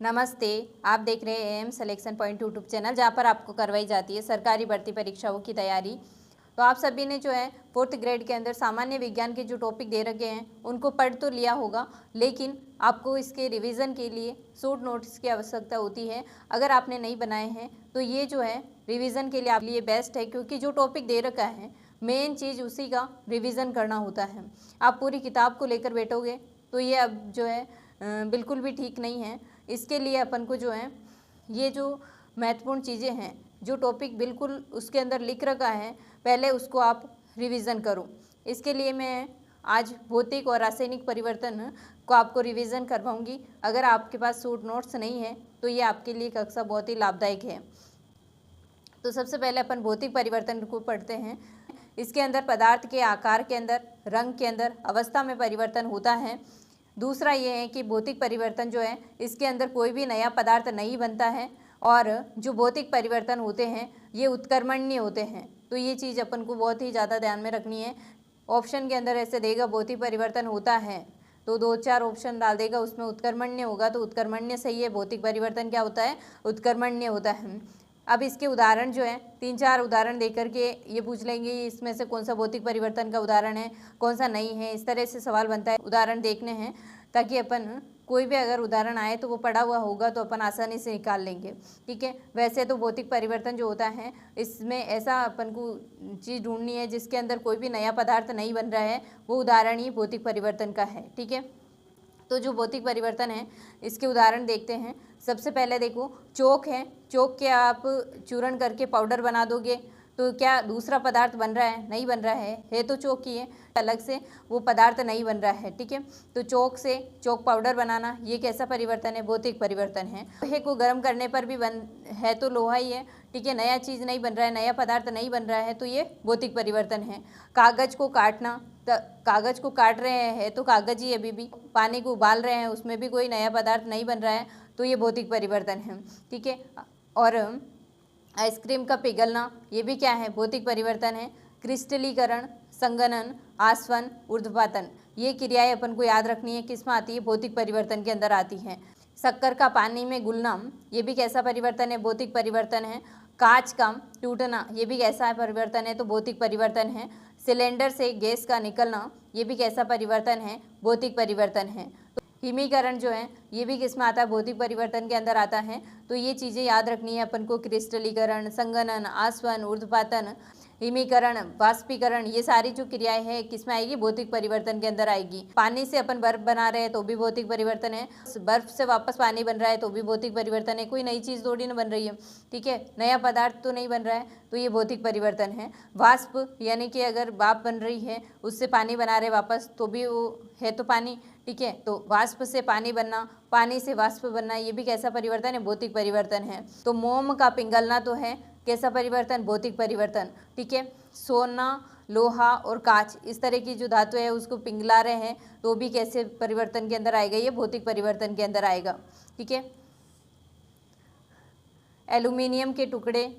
नमस्ते। आप देख रहे हैं M selection point YouTube channel, जहां पर आपको करवाई जाती है सरकारी भर्ती परीक्षाओं की तैयारी। तो आप सभी ने जो है 4th ग्रेड के अंदर सामान्य विज्ञान के जो टॉपिक दे रखे हैं उनको पढ़ तो लिया होगा, लेकिन आपको इसके रिवीजन के लिए शॉर्ट नोट्स की आवश्यकता होती है। अगर आपने नहीं बनाए हैं तो ये जो है रिवीजन के लिए आप लिए बेस्ट है, क्योंकि जो टॉपिक दे रखा है मेन चीज़ उसी का रिविज़न करना होता है। आप पूरी किताब को लेकर बैठोगे तो ये अब जो है बिल्कुल भी ठीक नहीं है। इसके लिए अपन को जो है ये जो महत्वपूर्ण चीज़ें हैं, जो टॉपिक बिल्कुल उसके अंदर लिख रखा है, पहले उसको आप रिवीजन करो। इसके लिए मैं आज भौतिक और रासायनिक परिवर्तन को आपको रिवीजन करवाऊंगी। अगर आपके पास शॉर्ट नोट्स नहीं है तो ये आपके लिए कक्षा बहुत ही लाभदायक है। तो सबसे पहले अपन भौतिक परिवर्तन को पढ़ते हैं। इसके अंदर पदार्थ के आकार के अंदर, रंग के अंदर, अवस्था में परिवर्तन होता है। दूसरा ये है कि भौतिक परिवर्तन जो है इसके अंदर कोई भी नया पदार्थ नहीं बनता है, और जो भौतिक परिवर्तन होते हैं ये उत्क्रमणीय होते हैं। तो ये चीज़ अपन को बहुत ही ज़्यादा ध्यान में रखनी है। ऑप्शन के अंदर ऐसे देगा भौतिक परिवर्तन होता है तो 2-4 ऑप्शन डाल देगा, उसमें उत्क्रमण्य होगा तो उत्क्रमण्य सही है। भौतिक परिवर्तन क्या होता है? उत्क्रमण्य होता है। अब इसके उदाहरण जो है 3-4 उदाहरण देकर के ये पूछ लेंगे इसमें से कौन सा भौतिक परिवर्तन का उदाहरण है, कौन सा नहीं है। इस तरह से सवाल बनता है। उदाहरण देखने हैं ताकि अपन कोई भी अगर उदाहरण आए तो वो पढ़ा हुआ होगा तो अपन आसानी से निकाल लेंगे। ठीक है। वैसे तो भौतिक परिवर्तन जो होता है इसमें ऐसा अपन को चीज़ ढूंढनी है जिसके अंदर कोई भी नया पदार्थ नहीं बन रहा है, वो उदाहरण ही भौतिक परिवर्तन का है। ठीक है। तो जो भौतिक परिवर्तन है इसके उदाहरण देखते हैं। सबसे पहले देखो, चौक है। चौक के आप चूर्ण करके पाउडर बना दोगे तो क्या दूसरा पदार्थ बन रहा है? नहीं बन रहा है तो चौक ही है, अलग से वो पदार्थ नहीं बन रहा है। ठीक है। तो चौक से चौक पाउडर बनाना ये कैसा परिवर्तन है? भौतिक परिवर्तन है। लोहे को गर्म करने पर भी बन है तो लोहा ही है। ठीक है। नया चीज़ नहीं बन रहा है, नया पदार्थ नहीं बन रहा है तो ये भौतिक परिवर्तन है। कागज को काटना, कागज को काट रहे हैं तो कागज ही अभी भी। पानी को उबाल रहे हैं उसमें भी कोई नया पदार्थ नहीं बन रहा है तो ये भौतिक परिवर्तन है। ठीक है। और आइसक्रीम का पिघलना ये भी क्या है? भौतिक परिवर्तन है। क्रिस्टलीकरण, संघनन, आसवन, ऊर्ध्वपातन ये क्रियाएं अपन को याद रखनी है, किस में आती है? भौतिक परिवर्तन के अंदर आती हैं। शक्कर का पानी में घुलना ये भी कैसा परिवर्तन है? भौतिक परिवर्तन है। कांच का टूटना ये भी कैसा परिवर्तन है? तो भौतिक परिवर्तन है। सिलेंडर से गैस का निकलना ये भी कैसा परिवर्तन है? भौतिक परिवर्तन है। तो हिमीकरण जो है ये भी किस में आता है? भौतिक परिवर्तन के अंदर आता है। तो ये चीज़ें याद रखनी है अपन को। क्रिस्टलीकरण, संघनन, आसवन, ऊर्ध्वपातन, हिमीकरण, वाष्पीकरण ये सारी जो क्रियाएं हैं किस में आएगी? भौतिक परिवर्तन के अंदर आएगी। पानी से अपन बर्फ बना रहे हैं तो भी भौतिक परिवर्तन है। बर्फ से वापस पानी बन रहा है तो भी भौतिक परिवर्तन है। कोई नई चीज़ थोड़ी ना बन रही है। ठीक है। नया पदार्थ तो नहीं बन रहा है तो ये भौतिक परिवर्तन है। वाष्प यानी कि अगर भाप बन रही है उससे पानी बना रहे वापस तो भी वो है तो पानी। ठीक है। तो वाष्प से पानी बनना, पानी से वाष्प बनना ये भी कैसा परिवर्तन है? भौतिक परिवर्तन है। तो मोम का पिघलना तो है कैसा परिवर्तन? भौतिक परिवर्तन। ठीक है। सोना, लोहा और कांच इस तरह की जो धातु है उसको पिघला रहे हैं तो भी कैसे परिवर्तन के अंदर आएगा? ये भौतिक परिवर्तन के अंदर आएगा। ठीक है। एल्यूमिनियम के टुकड़े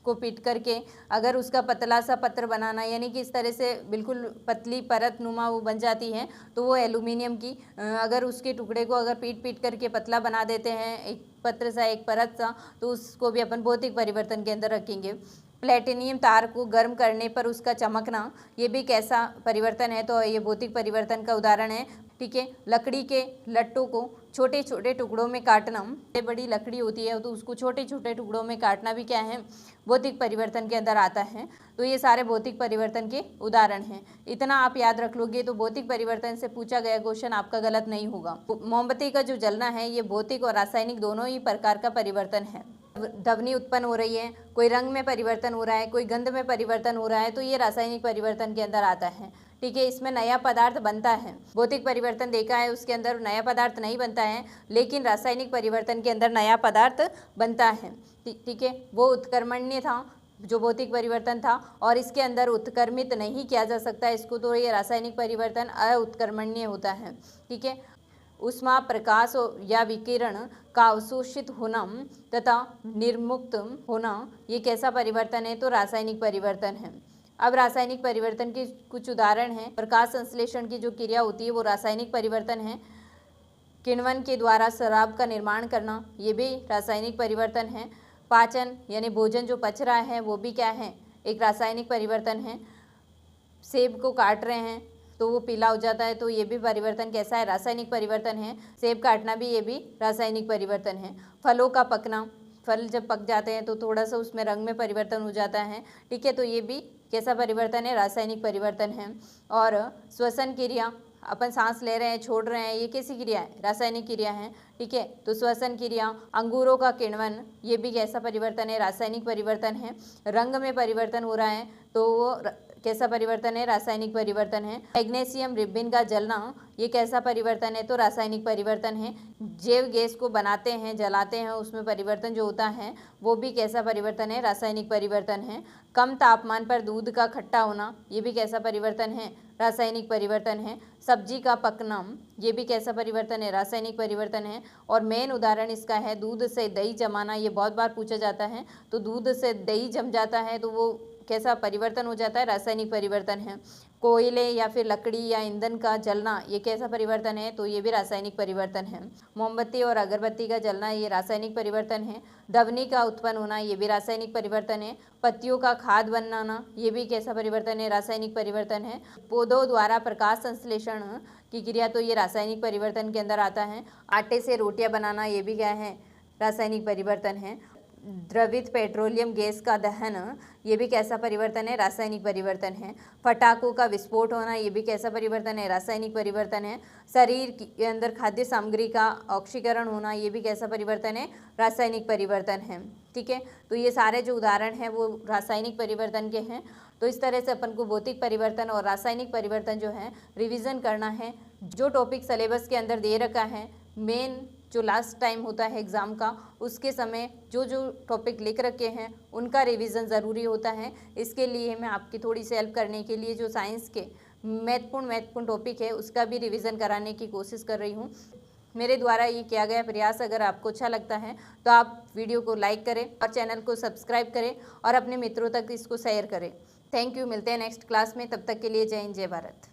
को पीट करके अगर उसका पतला सा पत्र बनाना, यानी कि इस तरह से बिल्कुल पतली परत नुमा वो बन जाती है तो वो एल्यूमिनियम की अगर उसके टुकड़े को अगर पीट करके पतला बना देते हैं, एक पत्र सा, एक परत सा, तो उसको भी अपन भौतिक परिवर्तन के अंदर रखेंगे। प्लेटिनियम तार को गर्म करने पर उसका चमकना ये भी कैसा परिवर्तन है? तो ये भौतिक परिवर्तन का उदाहरण है। ठीक है। लकड़ी के लट्टों को छोटे छोटे टुकड़ों में काटना, बड़ी लकड़ी होती है तो उसको छोटे छोटे टुकड़ों में काटना भी क्या है? भौतिक परिवर्तन के अंदर आता है। तो ये सारे भौतिक परिवर्तन के उदाहरण हैं। इतना आप याद रख लोगे तो भौतिक परिवर्तन से पूछा गया क्वेश्चन आपका गलत नहीं होगा। मोमबत्ती का जो जलना है ये भौतिक और रासायनिक दोनों ही प्रकार का परिवर्तन है। ध्वनि उत्पन्न हो रही है, कोई रंग में परिवर्तन हो रहा है, कोई गंध में परिवर्तन हो रहा है तो ये रासायनिक परिवर्तन के अंदर आता है। ठीक है। इसमें नया पदार्थ बनता है। भौतिक परिवर्तन देखा है उसके अंदर नया पदार्थ नहीं बनता है, लेकिन रासायनिक परिवर्तन के अंदर नया पदार्थ बनता है। ठीक है। वो उत्क्रमण्य था जो भौतिक परिवर्तन था, और इसके अंदर उत्क्रमित नहीं किया जा सकता इसको, तो ये रासायनिक परिवर्तन अउत्क्रमण्य होता है। ठीक है। ऊष्मा, प्रकाश या विकिरण का अवशोषित होना तथा निर्मुक्त होना ये कैसा परिवर्तन है? तो रासायनिक परिवर्तन है। अब रासायनिक परिवर्तन के कुछ उदाहरण हैं। प्रकाश संश्लेषण की जो क्रिया होती है वो रासायनिक परिवर्तन है। किण्वन के द्वारा शराब का निर्माण करना, ये भी रासायनिक परिवर्तन है। पाचन यानी भोजन जो पच रहा है वो भी क्या है, एक रासायनिक परिवर्तन है। सेब को काट रहे हैं तो वो पीला हो जाता है, तो ये भी परिवर्तन कैसा है, रासायनिक परिवर्तन है। सेब काटना भी ये भी रासायनिक परिवर्तन है। फलों का पकना, फल जब पक जाते हैं तो थोड़ा सा उसमें रंग में परिवर्तन हो जाता है, ठीक है, तो ये भी कैसा परिवर्तन है, रासायनिक परिवर्तन है। और श्वसन क्रिया, अपन सांस ले रहे हैं छोड़ रहे हैं, ये कैसी क्रिया है, रासायनिक क्रिया है, ठीक है, तो श्वसन क्रिया। अंगूरों का किण्वन, ये भी कैसा परिवर्तन है, रासायनिक परिवर्तन है। रंग में परिवर्तन हो रहा है तो वो कैसा परिवर्तन है, रासायनिक परिवर्तन है। मैग्नीशियम रिबिन का जलना, ये कैसा परिवर्तन है, तो रासायनिक परिवर्तन है। जैव गैस को बनाते हैं, जलाते हैं, उसमें परिवर्तन जो होता है वो भी कैसा परिवर्तन है, रासायनिक परिवर्तन है। कम तापमान पर दूध का खट्टा होना, ये भी कैसा परिवर्तन है, रासायनिक परिवर्तन है। सब्जी का पकना, ये भी कैसा परिवर्तन है, रासायनिक परिवर्तन है। और मेन उदाहरण इसका है दूध से दही जमाना, ये बहुत बार पूछा जाता है, तो दूध से दही जम जाता है तो वो कैसा परिवर्तन हो जाता है, रासायनिक परिवर्तन है। कोयले या फिर लकड़ी या ईंधन का जलना, ये कैसा परिवर्तन है, तो ये भी रासायनिक परिवर्तन है। मोमबत्ती और अगरबत्ती का जलना, ये रासायनिक परिवर्तन है। ध्वनि का उत्पन्न होना, ये भी रासायनिक परिवर्तन है। पत्तियों का खाद बनाना, ये भी कैसा परिवर्तन है, रासायनिक परिवर्तन है। पौधों द्वारा प्रकाश संश्लेषण की क्रिया, तो ये रासायनिक परिवर्तन के अंदर आता है। आटे से रोटियां बनाना, ये भी क्या है, रासायनिक परिवर्तन है। द्रवित पेट्रोलियम गैस का दहन, ये भी कैसा परिवर्तन है, रासायनिक परिवर्तन है। पटाखों का विस्फोट होना, ये भी कैसा परिवर्तन है, रासायनिक परिवर्तन है। शरीर के अंदर खाद्य सामग्री का ऑक्सीकरण होना, ये भी कैसा परिवर्तन है, रासायनिक परिवर्तन है, ठीक है। तो ये सारे जो उदाहरण हैं वो रासायनिक परिवर्तन के हैं। तो इस तरह से अपन को भौतिक परिवर्तन और रासायनिक परिवर्तन जो है रिवीजन करना है। जो टॉपिक सिलेबस के अंदर दे रखा है, मेन जो लास्ट टाइम होता है एग्ज़ाम का, उसके समय जो जो टॉपिक लिख रखे हैं उनका रिवीजन ज़रूरी होता है। इसके लिए मैं आपकी थोड़ी सी हेल्प करने के लिए जो साइंस के महत्वपूर्ण टॉपिक है उसका भी रिवीजन कराने की कोशिश कर रही हूँ। मेरे द्वारा ये किया गया प्रयास अगर आपको अच्छा लगता है तो आप वीडियो को लाइक करें और चैनल को सब्सक्राइब करें और अपने मित्रों तक इसको शेयर करें। थैंक यू, मिलते हैं नेक्स्ट क्लास में, तब तक के लिए जय हिंद, जय भारत।